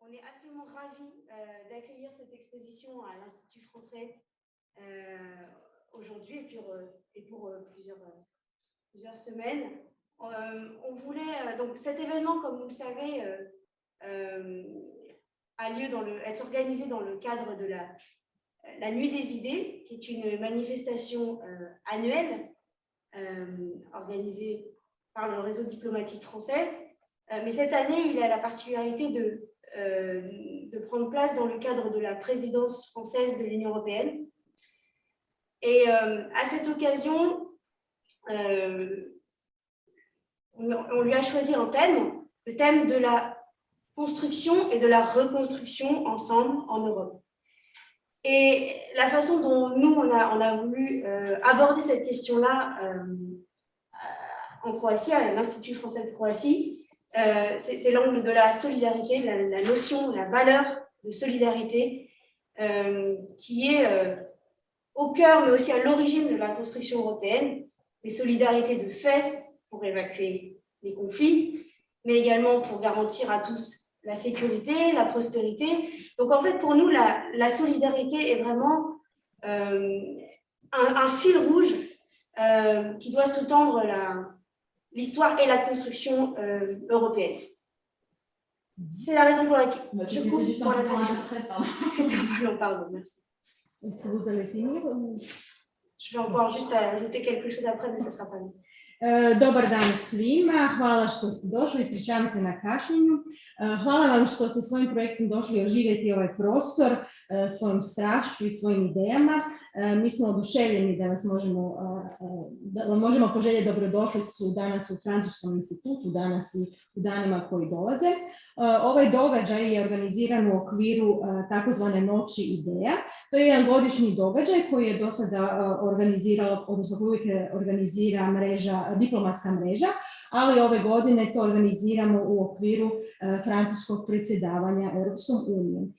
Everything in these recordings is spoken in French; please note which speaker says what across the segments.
Speaker 1: On est absolument ravis d'accueillir cette exposition à l'Institut français aujourd'hui et pour plusieurs semaines. On voulait, donc cet événement, comme vous le savez, est organisé dans le cadre de la Nuit des idées, qui est une manifestation annuelle organisée par le réseau diplomatique français. Mais cette année, il a la particularité de prendre place dans le cadre de la présidence française de l'Union européenne. Et à cette occasion, on lui a choisi un thème, le thème de la construction et de la reconstruction ensemble en Europe. Et la façon dont nous, on a voulu aborder cette question-là en Croatie, à l'Institut français de Croatie, c'est l'angle de la solidarité, la notion, la valeur de solidarité qui est au cœur, mais aussi à l'origine de la construction européenne, les solidarités de fait pour évacuer les conflits, mais également pour garantir à tous la sécurité, la prospérité. Donc en fait, pour nous, la solidarité est vraiment un fil rouge qui doit sous-tendre l'histoire et la construction européenne. C'est la raison pour laquelle je coupe pour la traduction. C'est un peu long, pardon, merci.
Speaker 2: Est-ce que vous avez fini ou...
Speaker 1: Je vais encore juste ajouter quelque chose après, mais ça ne sera pas long.
Speaker 2: Dobar dan svima, hvala što ste došli, ispričavam se na kašnjenju. Hvala vam što ste svojim projektom došli oživjeti ovaj prostor svojom strašću i svojim idejama. Mi smo oduševljeni da vam možemo poželjeti dobrodošlicu danas u Francuskom institutu, danas i u danima koji dolaze. Ovaj događaj je organiziran u okviru takozvane Noći ideja. To je jedan godišnji događaj koji je do sada organizirala, odnosno uvijek organizira diplomatska mreža, ali ove godine to organiziramo u okviru francuskog predsjedavanja Europskom unijom.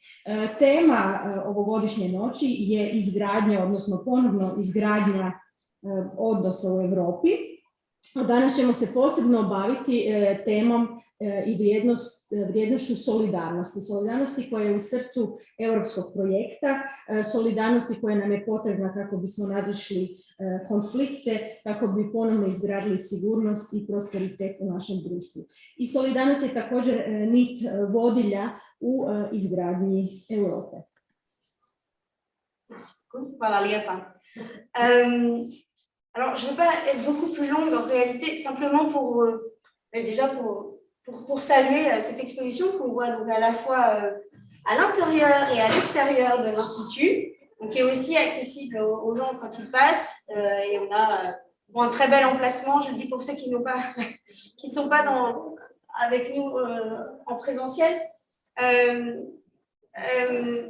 Speaker 2: Tema ovogodišnje noći je izgradnja, odnosno ponovno izgradnja odnosa u Europi. Danas ćemo se posebno baviti temom i vrijednošću solidarnosti koja je u srcu europskog projekta, solidarnosti koja nam je potrebna kako bismo nadišli konflikte, kako bi ponovno izgradili sigurnost i prosperitet u našem društvu. I solidarnost je također nit vodilja u izgradnji Europe.
Speaker 1: Hvala lijepa. Alors, je ne veux pas être beaucoup plus longue en réalité, simplement pour saluer cette exposition qu'on voit donc à la fois à l'intérieur et à l'extérieur de l'Institut, qui est aussi accessible aux gens quand ils passent. Et on a un très bel emplacement, je le dis pour ceux qui ne sont pas avec nous en présentiel.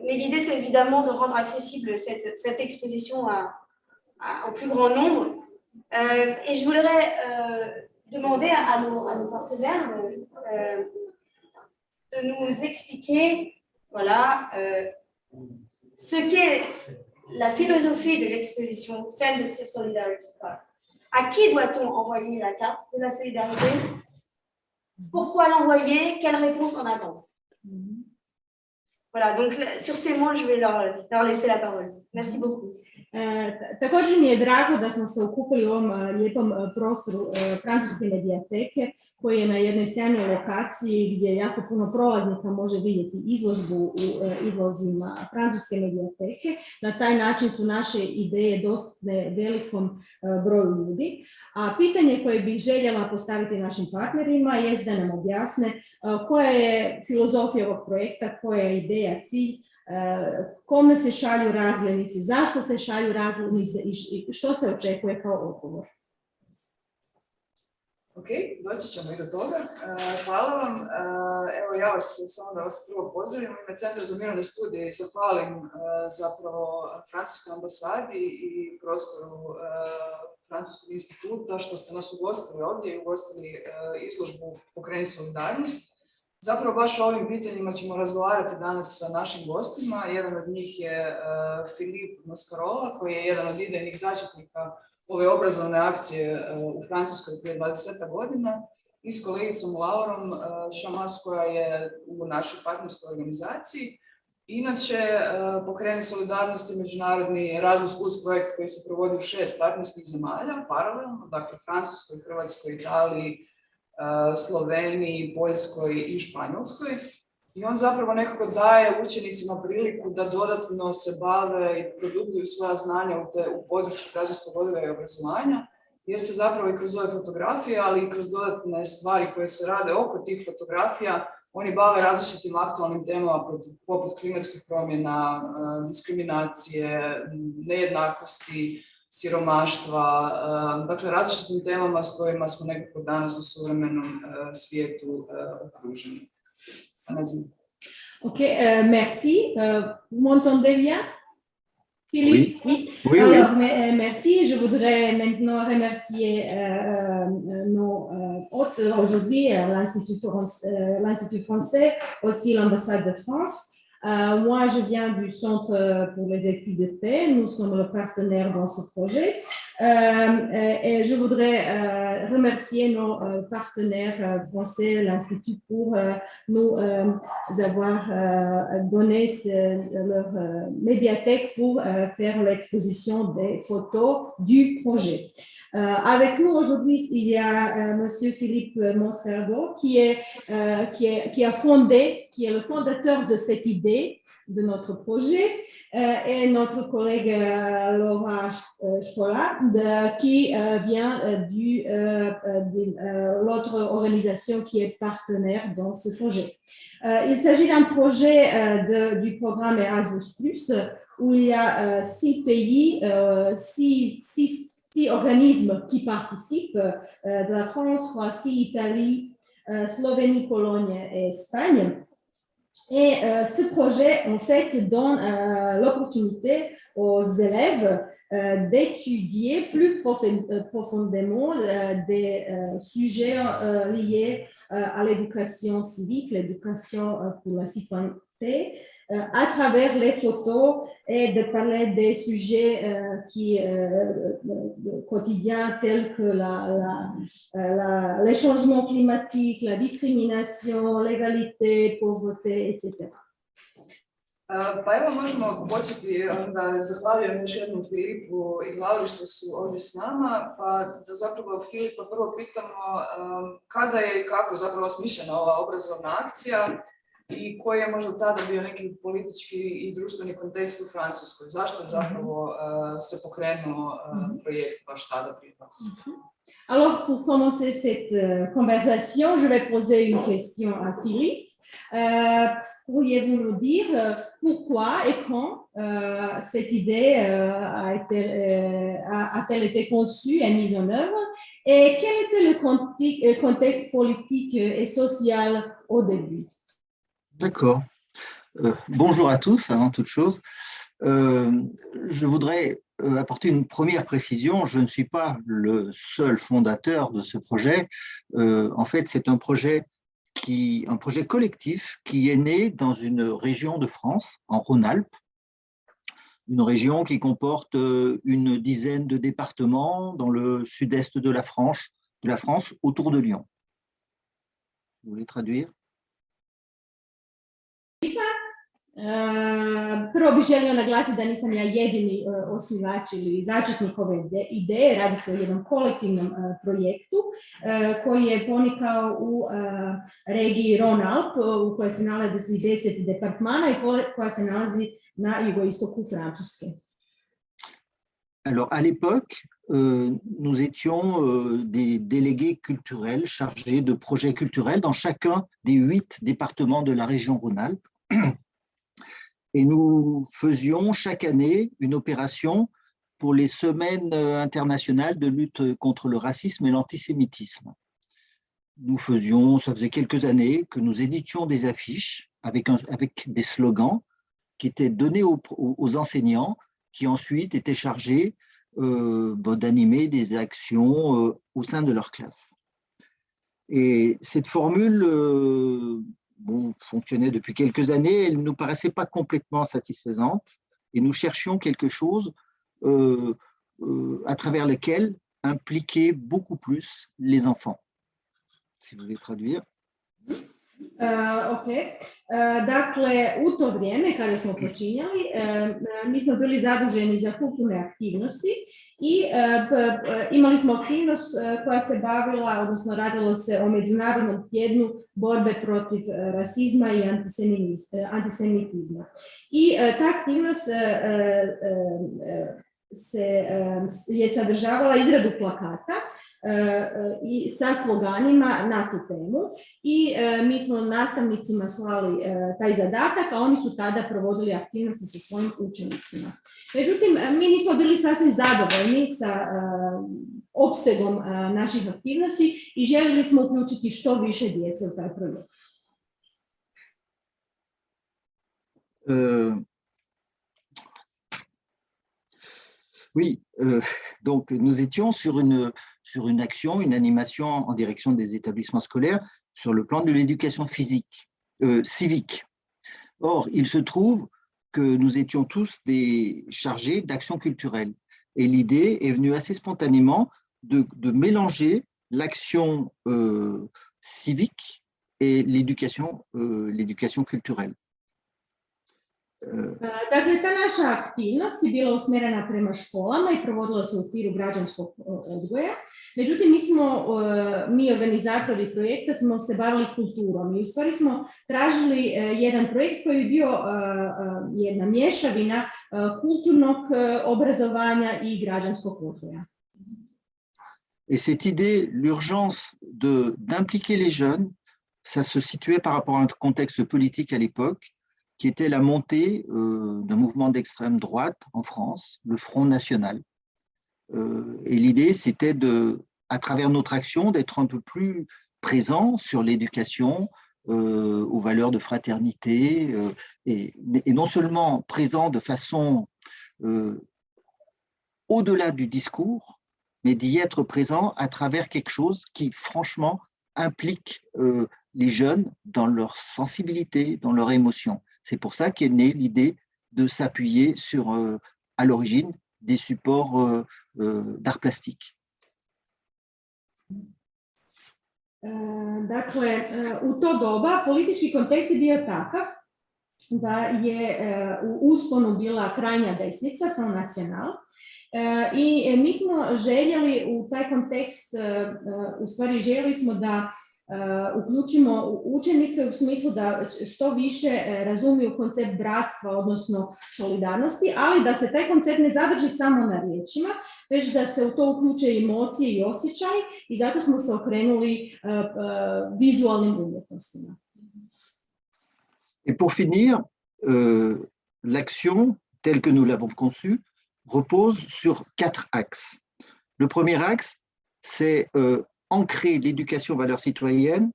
Speaker 1: Mais l'idée, c'est évidemment de rendre accessible cette exposition au plus grand nombre. Et je voudrais demander à nos partenaires de nous expliquer ce qu'est la philosophie de l'exposition, celle de cette solidarité. À qui doit-on envoyer la carte de la solidarité? Pourquoi l'envoyer? Quelle réponse en attendre? Voilà, donc sur ces mots, je vais leur laisser la parole. Merci beaucoup.
Speaker 2: Također mi je drago da smo se okupili u ovom lijepom prostoru Francuske medijateke, koji je na jednoj sjajnoj lokaciji gdje jako puno prolaznika može vidjeti izložbu u izlozima Francuske medijateke. Na taj način su naše ideje dostupne velikom broju ljudi. A pitanje koje bih željela postaviti našim partnerima jest da nam objasne koja je filozofija ovog projekta, koja je ideja, cilj, kome se šalju razglednici, zašto se šalju razglednice i što se očekuje kao odgovor.
Speaker 3: Ok, doći ćemo i do toga. Hvala vam. Evo ja vas samo da vas prvo pozdravim. U ime Centra za mirovne studije zahvalim zapravo Francuskoj ambasadi i prostoru Francuskog instituta što ste nas ugostili ovdje i ugostili izložbu Pokreni solidarnost. Zapravo baš o ovim pitanjima ćemo razgovarati danas sa našim gostima. Jedan od njih je Filip Mascarola, koji je jedan od idejnih začetnika ove obrazovne akcije u Francuskoj prije 20 godina. i s kolegicom Laurom Šamas koja je u našoj partnerskoj organizaciji. Inače, Pokreni solidarnost je međunarodni Erasmus Plus projekt koji se provodi u 6 partnerskih zemalja paralelno, dakle Francuskoj, Hrvatskoj, Italiji, Sloveniji, Poljskoj i Španjolskoj. I on zapravo nekako daje učenicima priliku da dodatno se bave i produbljuju svoja znanja u području građanskog odgoja i obrazovanja, jer se zapravo i kroz ove fotografije, ali i kroz dodatne stvari koje se rade oko tih fotografija, oni bave različitim aktualnim temama poput klimatskih promjena, diskriminacije, nejednakosti, siromaštva, dakle različitim temama s kojima smo nekako danas u suvremenom svijetu okruženi.
Speaker 2: Ok, merci. Vous m'entendez bien? Philippe?
Speaker 4: Oui. Oui,
Speaker 2: Alors,
Speaker 4: oui.
Speaker 2: merci. Je voudrais maintenant remercier nos hôtes aujourd'hui, l'Institut français, aussi l'ambassade de France. Moi, je viens du Centre pour les études de paix. Nous sommes le partenaire dans ce projet. Et je voudrais remercier nos partenaires français, l'Institut, pour nous avoir donné leur médiathèque pour faire l'exposition des photos du projet. Avec nous aujourd'hui, il y a Monsieur Philippe Monscardo qui est le fondateur de cette idée de notre projet, et notre collègue Laura Schola qui vient de l'autre organisation qui est partenaire dans ce projet. Il s'agit d'un projet du programme Erasmus+, où il y a 6 pays, 6 organismes qui participent, de la France, Croatie, Italie, Slovénie, Pologne et Espagne. Et ce projet, en fait, donne l'opportunité aux élèves d'étudier plus profondément des sujets liés à l'éducation civique, l'éducation pour la citoyenneté, à travers les photos et de parler des sujets quotidiens tels que les changements climatiques, la discrimination, l'égalité, pauvreté, etc.
Speaker 3: Pa evo možemo početi, onda zahvaljujem još jednom Filipu i Lauri što su ovdje s nama, pa da zapravo Filipa prvo pitamo kada je i kako zapravo osmišljena ova obrazovna akcija i koji je možda tada bio neki politički i društveni kontekst u Francuskoj. Zašto je zapravo se pokrenuo projekt baš tada prije 20?
Speaker 2: Alors, pour commencer cette conversation, je vais poser une question à Philippe. Pourriez-vous nous dire pourquoi et quand cette idée a-t-elle été conçue et mise en œuvre, et quel était le contexte politique et social au début?
Speaker 4: D'accord. Bonjour à tous, avant toute chose. Je voudrais apporter une première précision. Je ne suis pas le seul fondateur de ce projet. En fait, c'est un projet collectif qui est né dans une région de France, en Rhône-Alpes, une région qui comporte une dizaine de départements dans le sud-est de la France, autour de Lyon. Vous voulez traduire?
Speaker 2: Prvo bih želio naglasiti da nisam ja jedini osnivač ili začetnik ove ideje. Radi se o jednom kolektivnom projektu koji je ponikao u regiji Rhône-Alpes, u kojoj se nalazi 10 departmana i koja se nalazi na jugoistoku Francuske.
Speaker 4: Alors, à l'époque, nous étions des délégués culturels chargés de projets culturels dans chacun des 8 départements de la région Rhône-Alpes. Et nous faisions chaque année une opération pour les semaines internationales de lutte contre le racisme et l'antisémitisme. Ça faisait quelques années que nous éditions des affiches avec des slogans qui étaient donnés aux enseignants, qui ensuite étaient chargés d'animer des actions au sein de leur classe. Et cette formule fonctionnait depuis quelques années, elle ne nous paraissait pas complètement satisfaisante et nous cherchions quelque chose à travers lequel impliquer beaucoup plus les enfants. si vous voulez traduire.
Speaker 2: Dakle, u to vrijeme kada smo počinjali, mi smo bili zaduženi za kulturne aktivnosti i imali smo aktivnost koja se bavila, odnosno radilo se o Međunarodnom tjednu borbe protiv rasizma i antisemitizma. I ta aktivnost je sadržavala izradu plakata i sa sloganima na tu temu i mi smo nastavnicima slali taj zadatak, a oni su tada provodili aktivnosti sa svojim učenicima. Međutim, mi nismo bili sasvim zadovoljni sa opsegom naših aktivnosti i željeli smo uključiti što više djece u taj projekt.
Speaker 4: Oui, donc nous étions sur une action, une animation en direction des établissements scolaires sur le plan de l'éducation civique. Or, il se trouve que nous étions tous des chargés d'action culturelle. Et l'idée est venue assez spontanément de mélanger l'action civique et l'éducation culturelle.
Speaker 2: Dakle, ta naša aktivnost je bila usmjerena prema školama i provodila se u okviru građanskog odgoja. Međutim, mi organizatori projekta smo se bavili kulturom i u stvari smo tražili jedan projekt koji je bio jedna mješavina kulturnog obrazovanja i građanskog odgoja.
Speaker 4: Et cette idée, l'urgence d'impliquer les jeunes, ça se situait par rapport à un contexte politique à l'époque, qui était la montée d'un mouvement d'extrême droite en France, le Front National. Et l'idée, c'était à travers notre action, d'être un peu plus présent sur l'éducation, aux valeurs de fraternité, et non seulement présent de façon au-delà du discours, mais d'y être présent à travers quelque chose qui, franchement, implique les jeunes dans leur sensibilité, dans leur émotion. C'est pour ça qu'est née l'idée de s'appuyer sur, à l'origine, des supports d'art plastique.
Speaker 2: Dakle, u to doba politički kontekst je bio takav da je u usponu bila krajnja desnica, Front National, i mi smo željeli u taj kontekst, u stvari željeli smo da uključimo učenike u smislu da što više razumiju koncept bratstva, odnosno solidarnosti, ali da se taj koncept ne zadrži samo na riječima, već da se u to uključe emocije i osjećaji i zato smo se okrenuli vizualnim umjetnostima.
Speaker 4: Et pour finir, l'action, telle que nous l'avons conçue, repose sur 4 axes. Le premier axe, c'est ancrer l'éducation aux valeurs citoyennes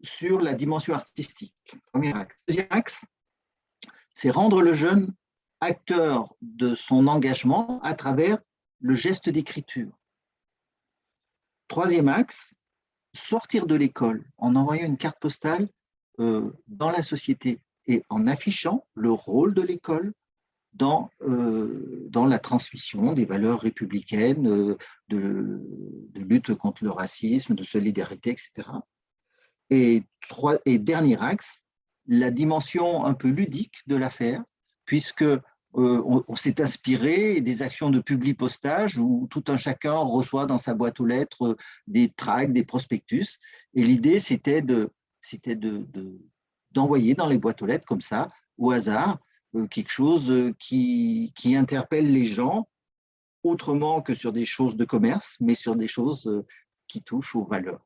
Speaker 4: sur la dimension artistique. Premier axe. Deuxième axe, c'est rendre le jeune acteur de son engagement à travers le geste d'écriture. Troisième axe, sortir de l'école en envoyant une carte postale dans la société et en affichant le rôle de l'école dans la transmission des valeurs républicaines, de lutte contre le racisme, de solidarité, etc. Et dernier axe, la dimension un peu ludique de l'affaire, puisque on s'est inspiré des actions de publipostage où tout un chacun reçoit dans sa boîte aux lettres des tracts, des prospectus. Et l'idée, c'était d'envoyer dans les boîtes aux lettres comme ça, au hasard, quelque chose qui interpelle les gens autrement que sur des choses de commerce, mais sur des choses qui touchent aux valeurs.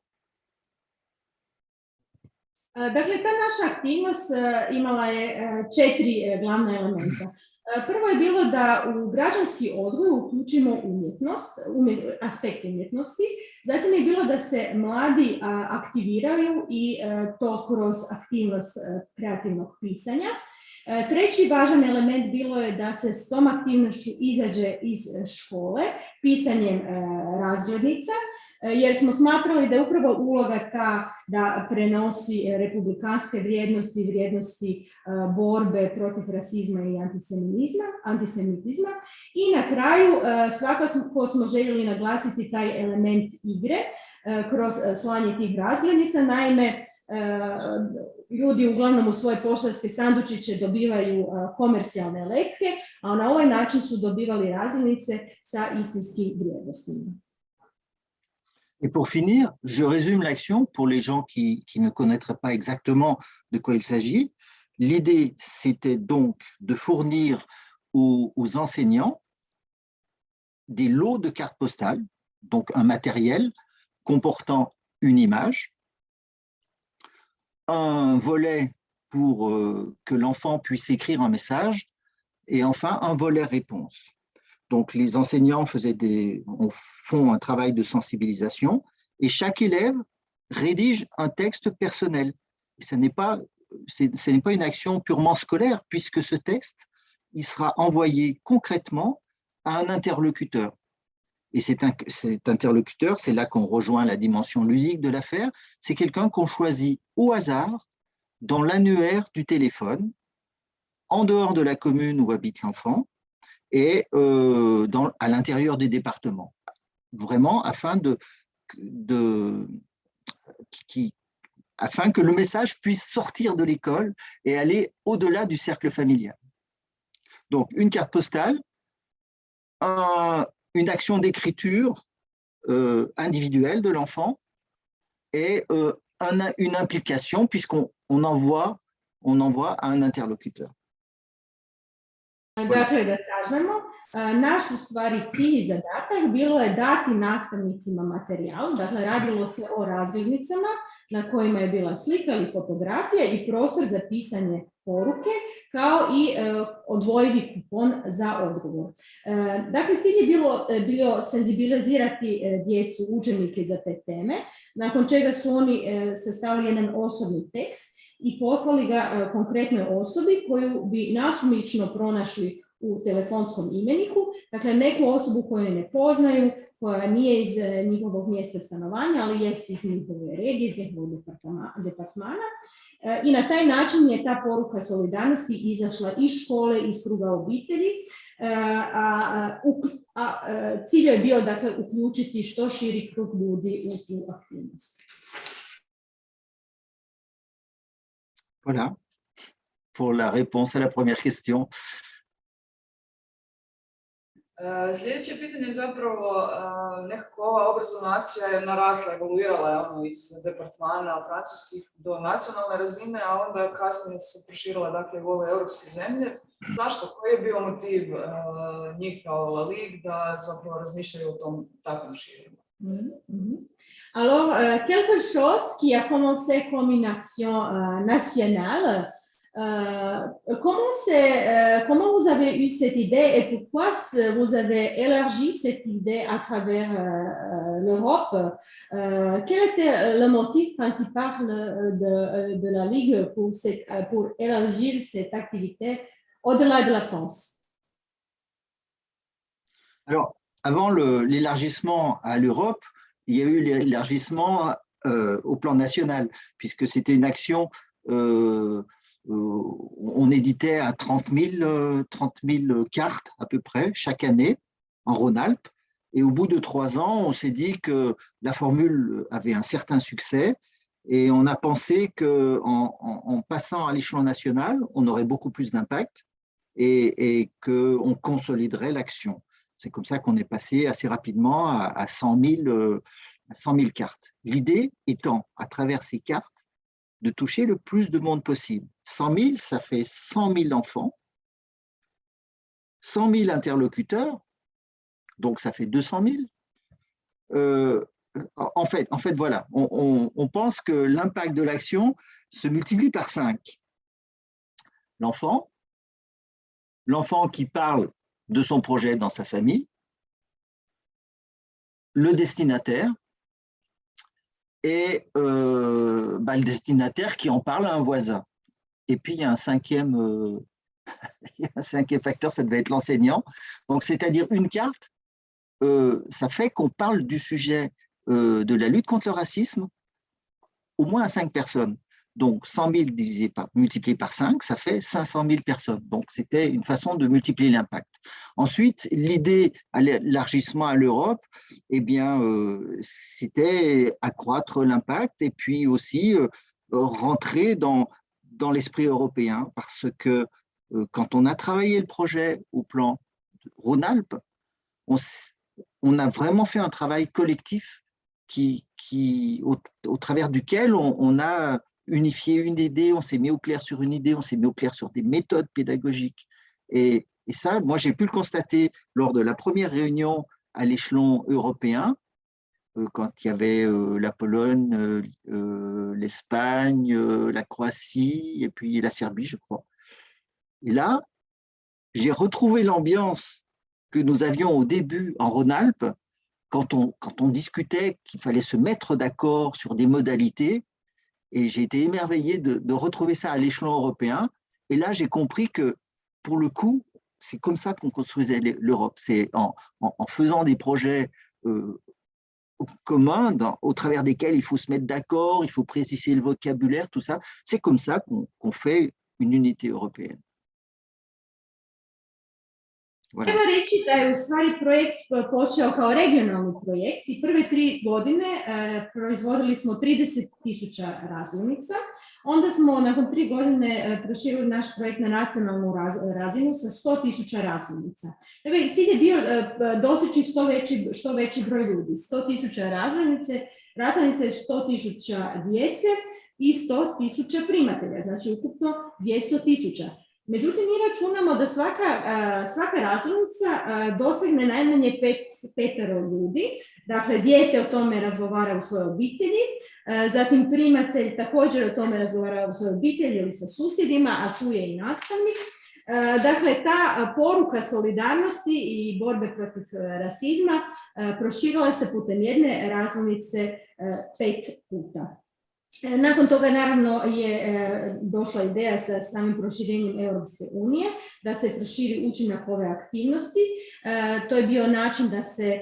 Speaker 2: Dakle, ta naša aktivnost imala je 4 glavna elementa. Prvo je bilo da u građanski odgoj uključimo umjetnost, aspekt umjetnosti. Zatim je bilo da se mladi aktiviraju i to kroz aktivnost kreativnog pisanja. Treći važan element bilo je da se s tom aktivnošću izađe iz škole pisanjem razglednica, jer smo smatrali da je upravo uloga ta da prenosi republikanske vrijednosti, vrijednosti borbe protiv rasizma i antisemitizma. I na kraju svakako smo željeli naglasiti taj element igre, kroz slanje tih razglednica. Naime, ljudi uglavnom u svoje poštanske sandučiće dobivaju komercijalne letke, a na ovaj način su dobivali razglednice sa istinskim vrijednostima.
Speaker 4: Et pour finir, je résume l'action pour les gens qui ne connaîtraient pas exactement de quoi il s'agit. L'idée, c'était donc de fournir aux enseignants des lots de cartes postales, donc un matériel comportant une image, un volet pour que l'enfant puisse écrire un message, et enfin un volet réponse. Donc les enseignants font un travail de sensibilisation et chaque élève rédige un texte personnel. Et ce n'est pas une action purement scolaire, puisque ce texte, il sera envoyé concrètement à un interlocuteur. Et cet interlocuteur, c'est là qu'on rejoint la dimension ludique de l'affaire, c'est quelqu'un qu'on choisit au hasard dans l'annuaire du téléphone, en dehors de la commune où habite l'enfant, et à l'intérieur des départements, vraiment afin que le message puisse sortir de l'école et aller au-delà du cercle familial. Donc, une carte postale, une action d'écriture individuelle de l'enfant et une implication puisqu'on envoie à un interlocuteur.
Speaker 2: Dakle, da sažmemo, naš u stvari cilj i zadatak bilo je dati nastavnicima materijal, dakle radilo se o razglednicama na kojima je bila slika ili fotografija i prostor za pisanje poruke, kao i odvojivi kupon za odgovor. Dakle, cilj je bio senzibilizirati djecu, učenike za te teme, nakon čega su oni sastavili jedan osobni tekst i poslali ga konkretnoj osobi koju bi nasumično pronašli u telefonskom imeniku, dakle neku osobu koju ne poznaju, koja nije iz njihovog mjesta stanovanja, ali jest iz njihove regije, iz njihovog departmana. I na taj način je ta poruka solidarnosti izašla iz škole, iz kruga obitelji, cilj je bio dakle uključiti što širi krug ljudi u tu aktivnost.
Speaker 4: Voilà, pour la réponse à la première question.
Speaker 3: Sljedeće pitanje je zapravo nekako ova obrazovna akcija je narasla, evoluirala iz departmana francuskih do nacionalne razine, a onda kasnije se proširila dakle, u ove europske zemlje. Zašto? Koji je bio motiv njih kao La Ligue da zapravo razmišljaju o tom takvom širenju?
Speaker 2: Alors, quelque chose qui a commencé comme une action nationale, comment vous avez eu cette idée et pourquoi vous avez élargi cette idée à travers l'Europe? Quel était le motif principal de la Ligue pour élargir cette activité au-delà de la France?
Speaker 4: Alors, avant l'élargissement à l'Europe, il y a eu l'élargissement au plan national, puisque c'était une action, on éditait à 30 000 cartes à peu près chaque année en Rhône-Alpes. Et au bout de 3 ans, on s'est dit que la formule avait un certain succès et on a pensé qu'en passant à l'échelon national, on aurait beaucoup plus d'impact et qu'on consoliderait l'action. C'est comme ça qu'on est passé assez rapidement à 100 000 cartes. L'idée étant, à travers ces cartes, de toucher le plus de monde possible. 100 000, ça fait 100 000 enfants, 100 000 interlocuteurs, donc ça fait 200 000. En fait, voilà, on pense que l'impact de l'action se multiplie par 5. L'enfant qui parle de son projet dans sa famille, le destinataire et le destinataire qui en parle à un voisin. Et puis, il y a un cinquième facteur, ça devait être l'enseignant. Donc, c'est-à-dire une carte, ça fait qu'on parle du sujet de la lutte contre le racisme au moins à 5 personnes. Donc 100 000 multiplié par 5, ça fait 500 000 personnes. Donc c'était une façon de multiplier l'impact. Ensuite, l'idée à l'élargissement à l'Europe, eh bien, c'était accroître l'impact et puis aussi rentrer dans l'esprit européen, parce que quand on a travaillé le projet au plan Rhône-Alpes, on a vraiment fait un travail collectif au travers duquel on a unifié une idée, on s'est mis au clair sur une idée, on s'est mis au clair sur des méthodes pédagogiques. Et ça, moi, j'ai pu le constater lors de la première réunion à l'échelon européen, quand il y avait la Pologne, l'Espagne, la Croatie et puis la Serbie, je crois. Et là, j'ai retrouvé l'ambiance que nous avions au début en Rhône-Alpes, quand on discutait qu'il fallait se mettre d'accord sur des modalités, et j'ai été émerveillé de retrouver ça à l'échelon européen. Et là, j'ai compris que, pour le coup, c'est comme ça qu'on construisait l'Europe. C'est en faisant des projets communs, au travers desquels il faut se mettre d'accord, il faut préciser le vocabulaire, tout ça. C'est comme ça qu'on fait une unité européenne. Voilà.
Speaker 2: Treba reći da je u stvari projekt počeo kao regionalni projekt i prve 3 godine proizvodili smo 30.000 razglednica. Onda smo nakon 3 godine proširili naš projekt na nacionalnu razinu sa 100.000 razglednica. Dakle, cilj je bio doseći što veći broj ljudi. 100.000 razglednice je 100.000 djece i 100.000 primatelja, znači ukupno 200.000. Međutim, mi računamo da svaka razglednica dosegne najmanje 5 ljudi. Dakle, dijete o tome razgovara u svojoj obitelji, zatim primatelj također o tome razgovara u svojoj obitelji ili sa susjedima, a tu je i nastavnik. Dakle, ta poruka solidarnosti i borbe protiv rasizma proširila se putem jedne razglednice 5 puta. Nakon toga naravno je došla ideja sa samim proširenjem Europske unije da se proširi učinak ove aktivnosti. To je bio način da se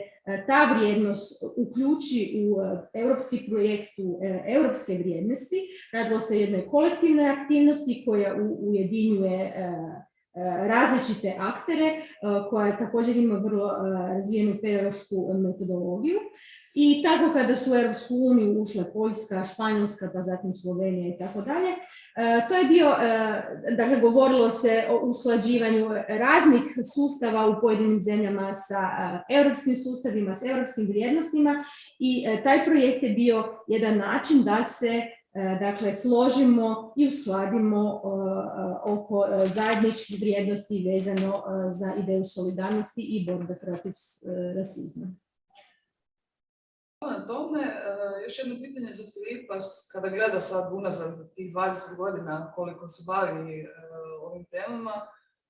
Speaker 2: ta vrijednost uključi u europski projekt, u europske vrijednosti. Radilo se o jednoj kolektivnoj aktivnosti koja ujedinjuje različite aktere, koja također ima vrlo razvijenu pedagošku metodologiju. I tako kada su u Europsku uniju ušle Poljska, Španjolska, pa zatim Slovenija i tako dalje, to je bio, dakle, govorilo se o usklađivanju raznih sustava u pojedinim zemljama sa europskim sustavima, s europskim vrijednostima i taj projekt je bio jedan način da se, dakle, složimo i uskladimo oko zajedničkih vrijednosti vezano za ideju solidarnosti i borbe protiv rasizma.
Speaker 3: Na tome, još jedno pitanje za Filipa, kada gleda sad unazad tih 20 godina koliko se bavi ovim temama,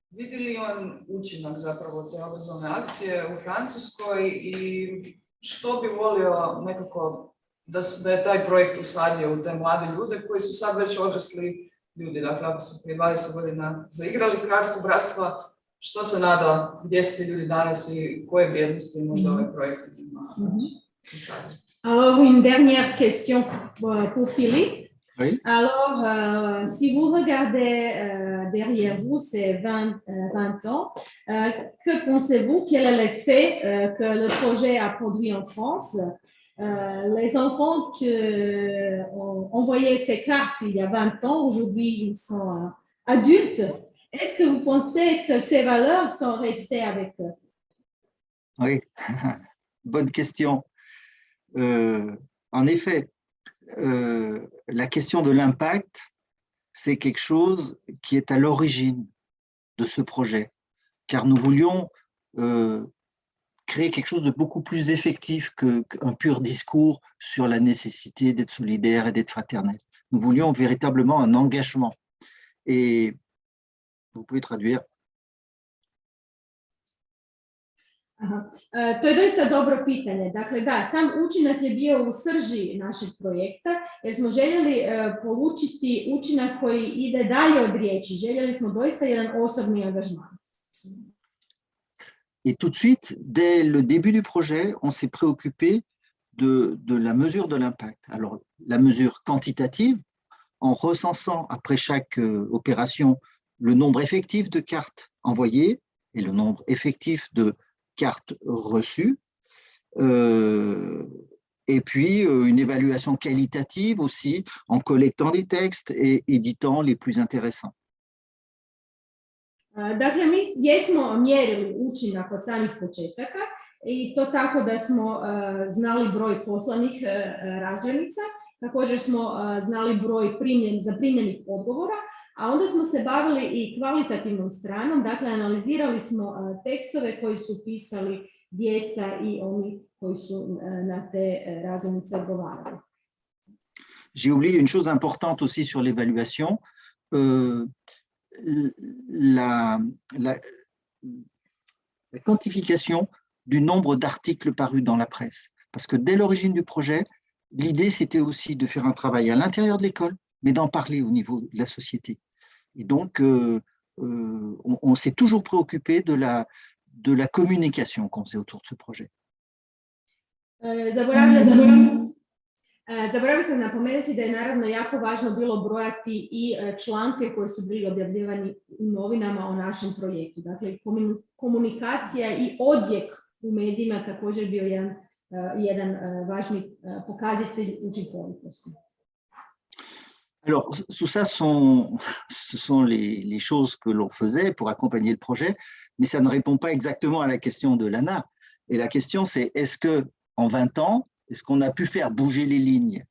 Speaker 3: vidi li on učinak zapravo te obrazovne akcije u Francuskoj i što bi volio nekako da je taj projekt usadio u te mlade ljude koji su sad već odrasli ljudi, dakle ako su prije 20 godina zaigrali kartu bratstva, što se nada, gdje su ti ljudi danas i koje vrijednosti možda ovaj projekt ima?
Speaker 2: Alors, une dernière question pour Philippe.
Speaker 4: Oui.
Speaker 2: Alors, si vous regardez derrière vous ces 20 ans, que pensez-vous, quel est l'effet que le projet a produit en France? Les enfants qui ont envoyé ces cartes il y a 20 ans, aujourd'hui ils sont adultes. Est-ce que vous pensez que ces valeurs sont restées avec eux?
Speaker 4: Oui, bonne question. En effet, la question de l'impact, c'est quelque chose qui est à l'origine de ce projet, car nous voulions créer quelque chose de beaucoup plus effectif qu'un pur discours sur la nécessité d'être solidaire et d'être fraternel. Nous voulions véritablement un engagement. Et vous pouvez traduire.
Speaker 2: Aha. To je doista dobro pitanje. Dakle, da, sam učinak je bio u srži našeg projekta, jer smo željeli polučiti učinak koji ide dalje od riječi. Željeli smo doista jedan osobni angažman.
Speaker 4: Et tout de suite, dès le début du projet, on s'est préoccupé de la mesure de l'impact. Alors, la mesure quantitative, en recensant après chaque opération le nombre effectif de cartes envoyées et le nombre effectif de cartes reçues. Et puis une évaluation qualitative aussi en collectant des textes et éditant les plus intéressants.
Speaker 2: Dakle, mi jesmo mjerili učinak od samih početaka i to tako da smo znali broj poslanih razglednica, također smo znali broj zaprimljenih odgovora, a onda smo se bavili i kvalitativnom stranom, dakle analizirali smo tekstove koji su pisali djeca i oni koji su na te razglednice odgovarali.
Speaker 4: J'ai oublié une chose importante aussi sur l'évaluation. La quantification du nombre d'articles parus dans la presse. Parce que dès l'origine du projet, l'idée, c'était aussi de faire un travail à l'intérieur de l'école, mais d'en parler au niveau de la société. Et donc, on s'est toujours préoccupé de la communication qu'on faisait autour de ce projet.
Speaker 2: Zaboravio sam napomenuti da je naravno jako važno bilo brojati i članke koji su bili objavljivani u novinama o našem projektu. Dakle, komunikacija i odjek u medijima također bio jedan važni pokazatelj učinkovitosti.
Speaker 4: Alors, tout ça, ce sont les choses que l'on faisait pour accompagner le projet, mais ça ne répond pas exactement à la question de l'ANA. Et la question, c'est est-ce qu'en 20 ans, est-ce qu'on a pu faire bouger les lignes?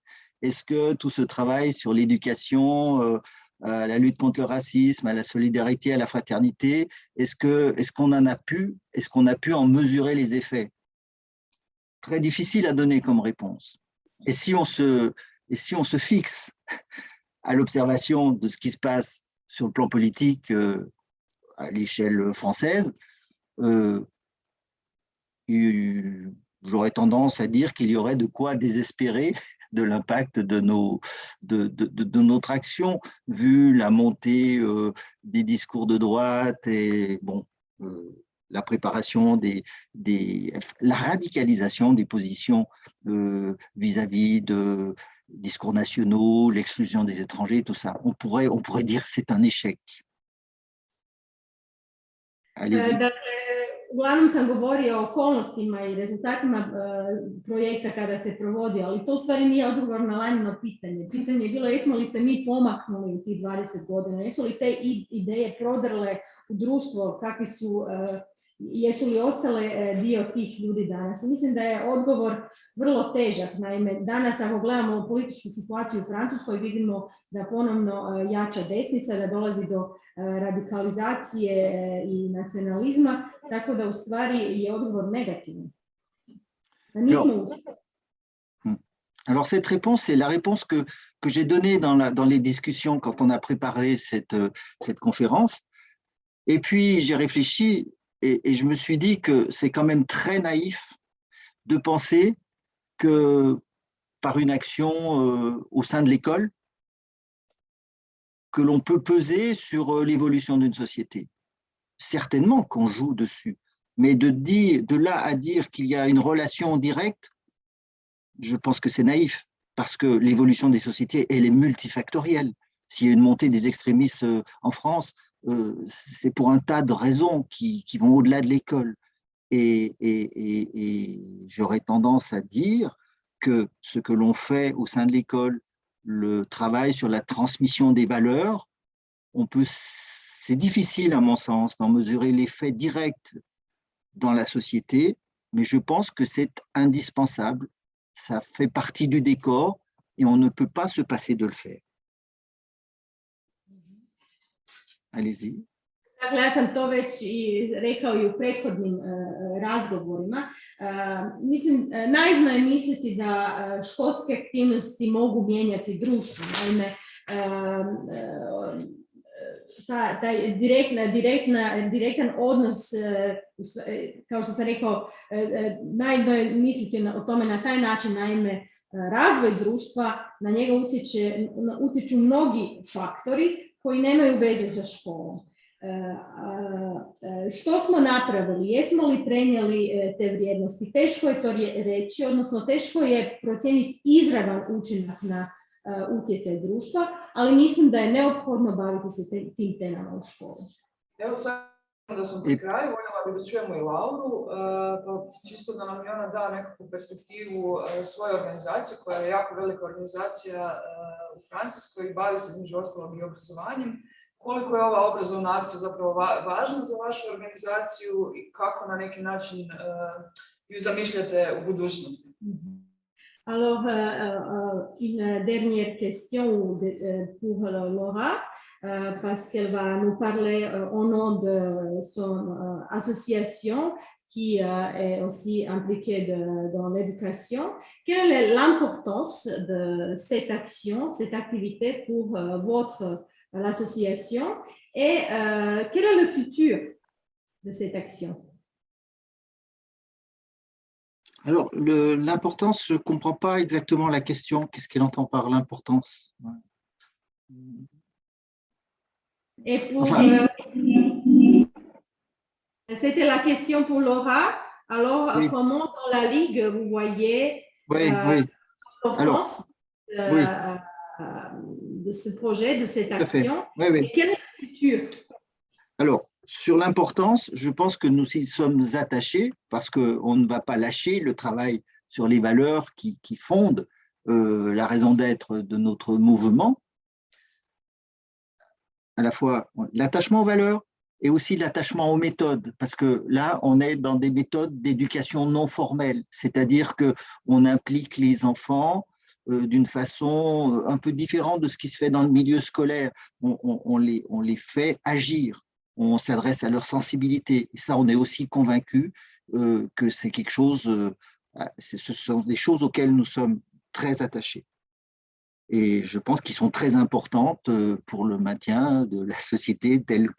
Speaker 4: Est-ce que tout ce travail sur l'éducation, à la lutte contre le racisme, à la solidarité, à la fraternité, est-ce qu'on a pu en mesurer les effets? Très difficile à donner comme réponse. Et si on se fixe à l'observation de ce qui se passe sur le plan politique à l'échelle française, j'aurais tendance à dire qu'il y aurait de quoi désespérer de l'impact de notre action, vu la montée des discours de droite et bon, la préparation la radicalisation des positions vis-à-vis de discours nationaux, l'exclusion des étrangers, tout ça. On pourrait dire que c'est un échec. Allez-y.
Speaker 2: Uglavnom sam govorio o okolnostima i rezultatima projekta kada se provodi, ali to u stvari nije odgovor na Lanino pitanje. Pitanje je bilo jesmo li se mi pomaknuli u tih 20 godina, jesu li te ideje prodrle u društvo, jesu li ostale dio tih ljudi danas. I mislim da je odgovor vrlo težak. Naime, danas ako gledamo političku situaciju u Francuskoj, vidimo da ponovno jača desnica, da dolazi do radikalizacije i nacionalizma, tako da u stvari je odgovor negativan.
Speaker 4: Alors cette réponse, c'est la réponse que j'ai donnée dans les discussions quand on a préparé cette conférence. Et puis j'ai réfléchi et je me suis dit que c'est quand même très naïf de penser que par une action au sein de l'école, que l'on peut peser sur l'évolution d'une société. Certainement qu'on joue dessus, mais de là à dire qu'il y a une relation directe, je pense que c'est naïf, parce que l'évolution des sociétés, elle est multifactorielle. S'il y a une montée des extrémistes en France, c'est pour un tas de raisons qui vont au-delà de l'école. Et j'aurais tendance à dire que ce que l'on fait au sein de l'école, le travail sur la transmission des valeurs, c'est difficile à mon sens d'en mesurer l'effet direct dans la société, mais je pense que c'est indispensable, ça fait partie du décor et on ne peut pas se passer de le faire. Allez-y.
Speaker 2: Dakle, ja sam to već i rekao i u prethodnim razgovorima. Mislim, naivno je misliti da školske aktivnosti mogu mijenjati društvo. Naime, taj direktan odnos, kao što sam rekao, naivno je misliti o tome na taj način. Naime, razvoj društva, na njega utječu mnogi faktori koji nemaju veze sa školom. Što smo napravili? Jesmo li prenijeli te vrijednosti? Teško je to reći, odnosno teško je procijeniti izravan učinak na utjecaj društva, ali mislim da je neophodno baviti se tim temama u školi.
Speaker 3: Evo sad da smo pri kraju, voljela bi da čujemo i Lauru, pa čisto da nam i ona da nekakvu perspektivu svoje organizacije, koja je jako velika organizacija u Francuskoj i bavi se između ostalog i obrazovanjem. Koliko je ova obrazovna akcija zapravo važna za vašu organizaciju i kako na neki način ju zamišljate u budućnosti?
Speaker 2: Alors, une dernière question pour Laura, parce qu'elle va nous parler au nom de son association qui est aussi impliquée dans l'éducation. Quelle est l'importance de cette action, cette activité pour l'association et quel est le futur de cette action?
Speaker 4: Alors, l'importance, je ne comprends pas exactement la question. Qu'est-ce qu'elle entend par l'importance?
Speaker 2: Et pour, c'était la question pour Laura. Alors, oui. Comment dans la Ligue, vous voyez l'importance de ce projet, de cette action? Et quel est le futur?
Speaker 4: Alors, sur l'importance, je pense que nous y sommes attachés parce qu'on ne va pas lâcher le travail sur les valeurs qui fondent la raison d'être de notre mouvement. À la fois l'attachement aux valeurs et aussi l'attachement aux méthodes, parce que là, on est dans des méthodes d'éducation non formelle, c'est-à-dire qu'on implique les enfants d'une façon un peu différente de ce qui se fait dans le milieu scolaire. On les fait agir. On s'adresse à leur sensibilité. Et ça, on est aussi convaincu que c'est quelque chose, ce sont des choses auxquelles nous sommes très attachés. Et je pense qu'ils sont très importantes pour le maintien de la société telle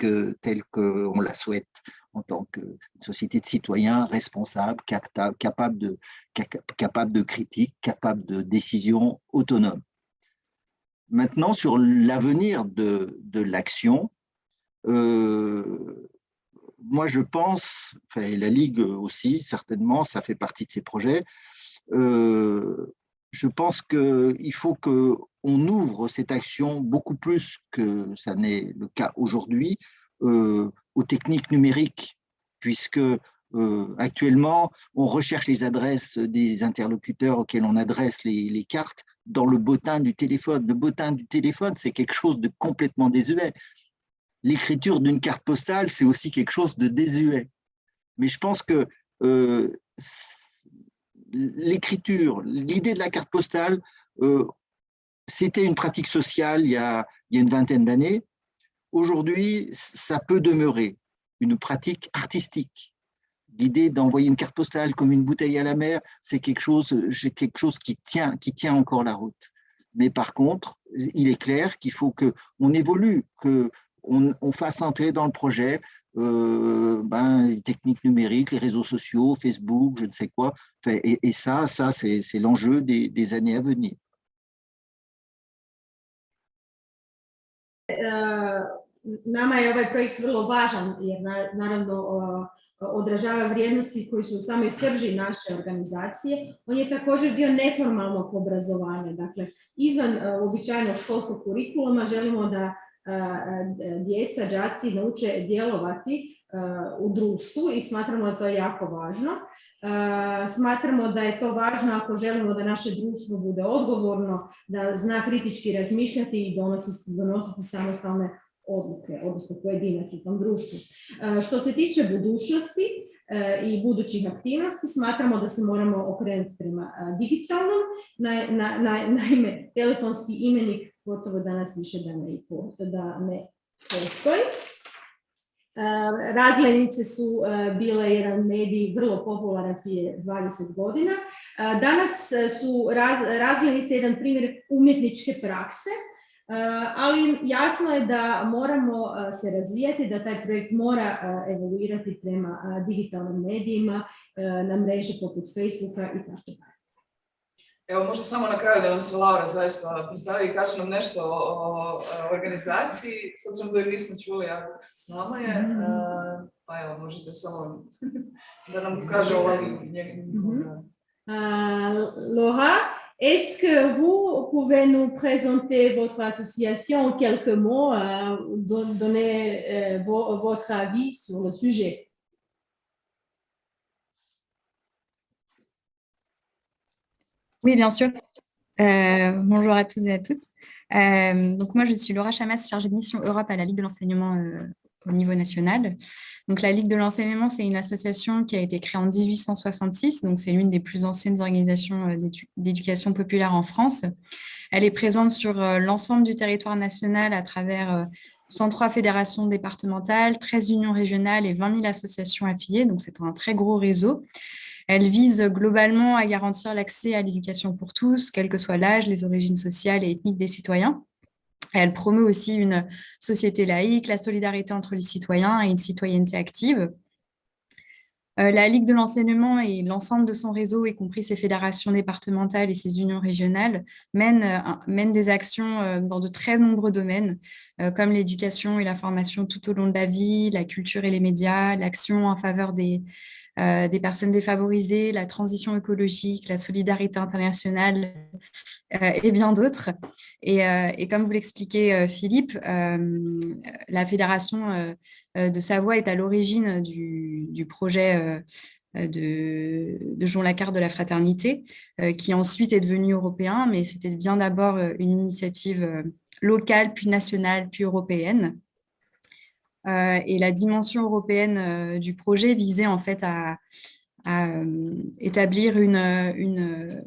Speaker 4: qu'on la souhaite, en tant qu'une société de citoyens responsables, capable de critique, capable de décision autonome. Maintenant, sur l'avenir de l'action, moi, je pense, et la Ligue aussi, certainement, ça fait partie de ces projets, je pense qu'il faut qu'on ouvre cette action beaucoup plus que ça n'est le cas aujourd'hui aux techniques numériques, puisque actuellement, on recherche les adresses des interlocuteurs auxquels on adresse les cartes dans le bottin du téléphone. Le bottin du téléphone, c'est quelque chose de complètement désuet. L'écriture d'une carte postale, c'est aussi quelque chose de désuet. Mais je pense que l'écriture, l'idée de la carte postale, c'était une pratique sociale il y a une vingtaine d'années. Aujourd'hui, ça peut demeurer une pratique artistique. L'idée d'envoyer une carte postale comme une bouteille à la mer, c'est quelque chose qui tient encore la route. Mais par contre, il est clair qu'il faut qu'on évolue, qu'on fasse entrer dans le projet les techniques numériques, les réseaux sociaux, Facebook, je ne sais quoi. Et ça c'est l'enjeu des années à venir.
Speaker 2: Nama je ovaj projekt vrlo važan jer naravno odražava vrijednosti koji su u samoj srži naše organizacije. On je također dio neformalnog obrazovanja. Dakle, izvan uobičajenog školskog kurikuluma želimo da djeca, đaci nauče djelovati u društvu i smatramo da to je jako važno. Smatramo da je to važno ako želimo da naše društvo bude odgovorno, da zna kritički razmišljati i donositi samostalne odluke, odnosno pojedinac u tom društvu. Što se tiče budućnosti i budućih aktivnosti, smatramo da se moramo okrenuti prema digitalnom. Naime, telefonski imenik gotovo danas više da ne postoji. Razglednice su bile jedan medij vrlo popularan prije 20 godina. Danas su razglednice jedan primjer umjetničke prakse, ali jasno je da moramo se razvijati, da taj projekt mora evoluirati prema digitalnim medijima, na mreže poput Facebooka i tako dalje.
Speaker 3: Evo, možda samo na kraju da nam se Laura zaista predstavi i kaže nam nešto o organizaciji, s obzirom da ju nismo čuli, a s nama je, pa evo, možete samo da nam kaže o
Speaker 2: Laura Est-ce que vous pouvez nous présenter votre association en quelques mots, donner votre avis sur le sujet?
Speaker 5: Oui, bien sûr. Bonjour à tous et à toutes. Donc moi, je suis Laura Chamas, chargée de mission Europe à la Ligue de l'enseignement au niveau national. Donc la Ligue de l'enseignement, c'est une association qui a été créée en 1866, donc c'est l'une des plus anciennes organisations d'éducation populaire en France. Elle est présente sur l'ensemble du territoire national à travers 103 fédérations départementales, 13 unions régionales et 20 000 associations affiliées, donc c'est un très gros réseau. Elle vise globalement à garantir l'accès à l'éducation pour tous, quel que soit l'âge, les origines sociales et ethniques des citoyens. Elle promeut aussi une société laïque, la solidarité entre les citoyens et une citoyenneté active. La Ligue de l'enseignement et l'ensemble de son réseau, y compris ses fédérations départementales et ses unions régionales, mènent des actions dans de très nombreux domaines, comme l'éducation et la formation tout au long de la vie, la culture et les médias, l'action en faveur des personnes défavorisées, la transition écologique, la solidarité internationale et bien d'autres. Et comme vous l'expliquait Philippe, la Fédération de Savoie est à l'origine du projet de Jean Lacarte de la Fraternité, qui ensuite est devenu européen, mais c'était bien d'abord une initiative locale, puis nationale, puis européenne. Et la dimension européenne du projet visait en fait à établir une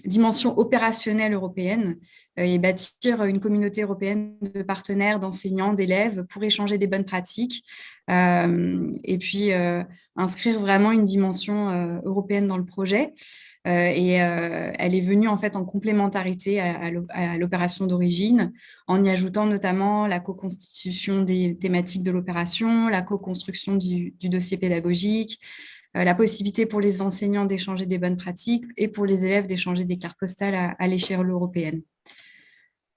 Speaker 5: dimension opérationnelle européenne et bâtir une communauté européenne de partenaires, d'enseignants, d'élèves pour échanger des bonnes pratiques et puis inscrire vraiment une dimension européenne dans le projet. Elle est venue en fait en complémentarité à l'opération d'origine, en y ajoutant notamment la co-constitution des thématiques de l'opération, la co-construction du dossier pédagogique, la possibilité pour les enseignants d'échanger des bonnes pratiques et pour les élèves d'échanger des cartes postales à l'échelle européenne.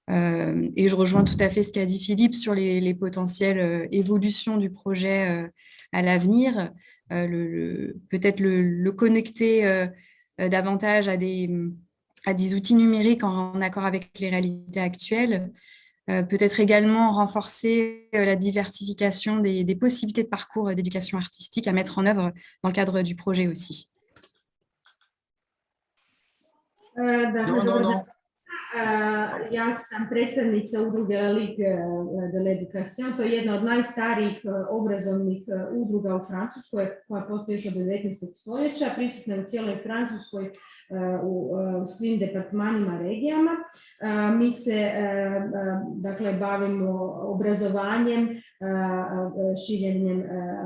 Speaker 5: Et je rejoins tout à fait ce qu'a dit Philippe sur les potentielles évolutions du projet à l'avenir, peut-être le connecter davantage à des outils numériques en accord avec les réalités actuelles, peut-être également renforcer la diversification des possibilités de parcours d'éducation artistique à mettre en œuvre dans le cadre du projet aussi.
Speaker 4: Non.
Speaker 2: Ja sam predstavnica udruge Ligue de l'Education. To je jedna od najstarijih obrazovnih udruga u Francuskoj koja postoji još od 19. stoljeća, prisutna je u cijeloj Francuskoj u svim departmanima, regijama. Mi se dakle bavimo obrazovanjem, širenjem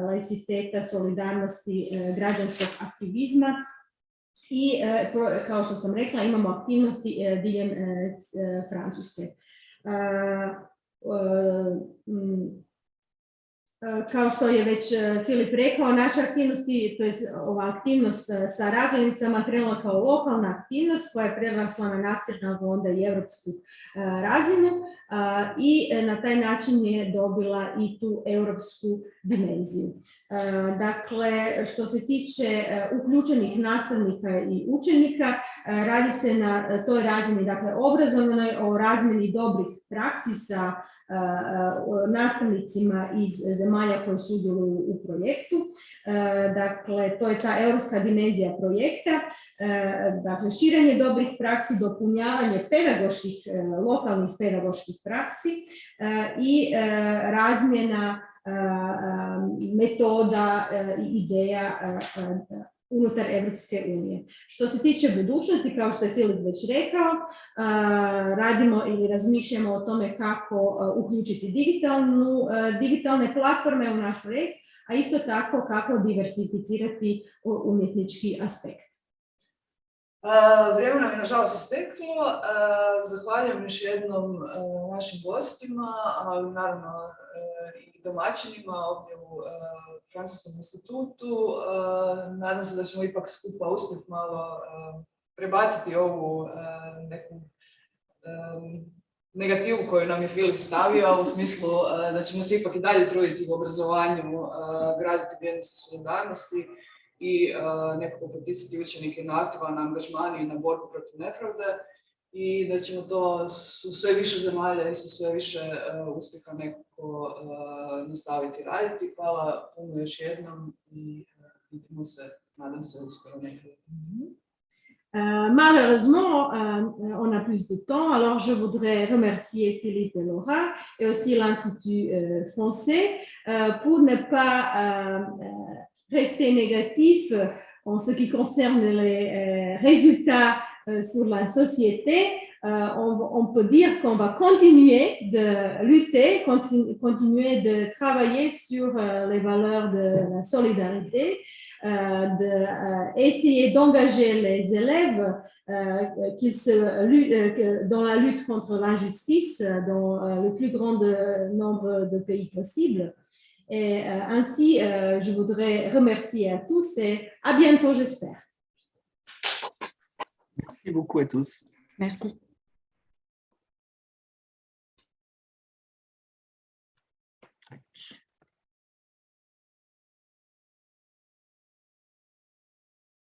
Speaker 2: laiciteta, solidarnosti, građanskog aktivizma. I kao što sam rekla, imamo aktivnosti diljem Francuske. Kao što je već Filip rekao, naše aktivnosti, to je ova aktivnost sa razrednicama krenula kao lokalna aktivnost koja je prerasla na nacionalnu, onda i europsku razinu i na taj način je dobila i tu europsku dimenziju. Dakle, što se tiče uključenih nastavnika i učenika, radi se na toj razini, dakle, obrazovnoj, o razmjeni dobrih praksi sa nastavnicima iz zemalja koji sudjeluju u projektu. Dakle, to je ta europska dimenzija projekta, dakle, širenje dobrih praksi, dopunjavanje pedagoških, lokalnih pedagoških praksi i razmjena metoda i ideja unutar Evropske unije. Što se tiče budućnosti, kao što je Filip već rekao, radimo ili razmišljamo o tome kako uključiti digitalne platforme u naš projekt, a isto tako kako diversificirati umjetnički aspekt.
Speaker 3: Vrijeme nam je nažalost isteklo. Zahvaljujem još jednom našim gostima, ali naravno i domaćinima ovdje u Francuskom institutu. Nadam se da ćemo ipak skupa uspjeti malo prebaciti ovu neku negativu koju nam je Filip stavio, u smislu da ćemo se ipak i dalje truditi u obrazovanju, graditi vrijednosti solidarnosti i nekako poticati učenike na aktivan angažman i na borbu protiv nepravde i da ćemo to u sve više zemalja i sa sve više uspjeha nekako nastaviti raditi. Hvala puno još jednom i vidimo se, nadam se, uskoro nekada.
Speaker 2: Malheureusement, on a plus de temps, alors je voudrais remercier Philippe et Laura et aussi l'Institut français pour ne pas rester négatif en ce qui concerne les résultats sur la société. On peut dire qu'on va continuer de lutter, continuer de travailler sur les valeurs de la solidarité, essayer d'engager les élèves dans la lutte contre l'injustice dans le plus grand nombre de pays possible. Et ainsi, je voudrais remercier à tous et à bientôt, j'espère.
Speaker 4: Merci beaucoup à tous.
Speaker 5: Merci.